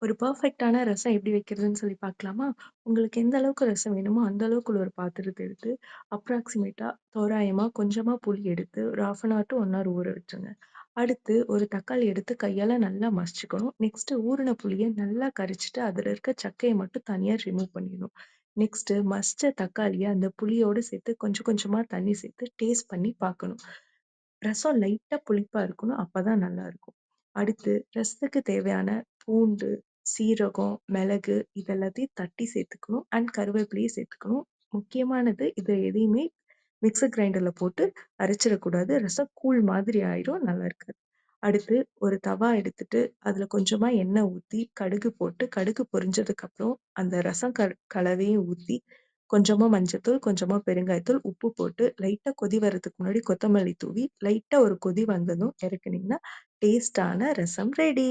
ஒரு பெர்ஃபெக்ட்டான ரசம் எப்படி வைக்கிறதுன்னு சொல்லி பார்க்கலாமா? உங்களுக்கு எந்த அளவுக்கு ரசம் வேணுமோ, அந்த அளவுக்கு ஒரு பாத்திரத்த எடுத்து, அப்ராக்ஸிமேட்டா தோராயமா கொஞ்சமா புளி எடுத்து ஒரு 1/2 அன் ஹவர் டூ 1 ஹவர் ஊற வச்சுருங்க. அடுத்து ஒரு தக்காளி எடுத்து கையால நல்லா மசிச்சுக்கணும். நெக்ஸ்ட்டு ஊறின புளிய நல்லா கரைச்சுட்டு, அதில இருக்க சக்கைய மட்டும் தனியா ரிமூவ் பண்ணிடணும். நெக்ஸ்ட்டு மசிச்ச தக்காளிய அந்த புளியோட சேர்த்து கொஞ்சம் கொஞ்சமா தண்ணி சேர்த்து டேஸ்ட் பண்ணி பார்க்கணும். ரசம் லைட்டா புளிப்பா இருக்கணும். அப்பதான் நல்லாருக்கும். அடுத்து ரசத்துக்கு தேவையான பூண்டு, சீரகம், மிளகு இது எல்லாத்தையும் தட்டி சேர்த்துக்கணும். அண்ட் கருவேப்பிலையும் சேர்த்துக்கணும். முக்கியமானது இத எதையுமே மிக்ஸர் கிரைண்டர்ல போட்டு அரைச்சிடக்கூடாது. ரசம் கூழ் மாதிரி ஆயிரும். நல்லா இருக்காது. அடுத்து ஒரு தவா எடுத்துட்டு, அதுல கொஞ்சமா எண்ணெய் ஊத்தி, கடுகு போட்டு, கடுகு பொரிஞ்சதுக்கப்புறம் அந்த ரசம் கலவையும் ஊத்தி, கொஞ்சமா மஞ்சத்தூள், கொஞ்சமா பெருங்காயத்தூள், உப்பு போட்டு லைட்டா கொதி வரதுக்கு முன்னாடி கொத்தமல்லி தூவி, லைட்டா ஒரு கொதி வந்ததும் இறக்குனீங்கன்னா, டேஸ்ட்டான ரசம் ரெடி.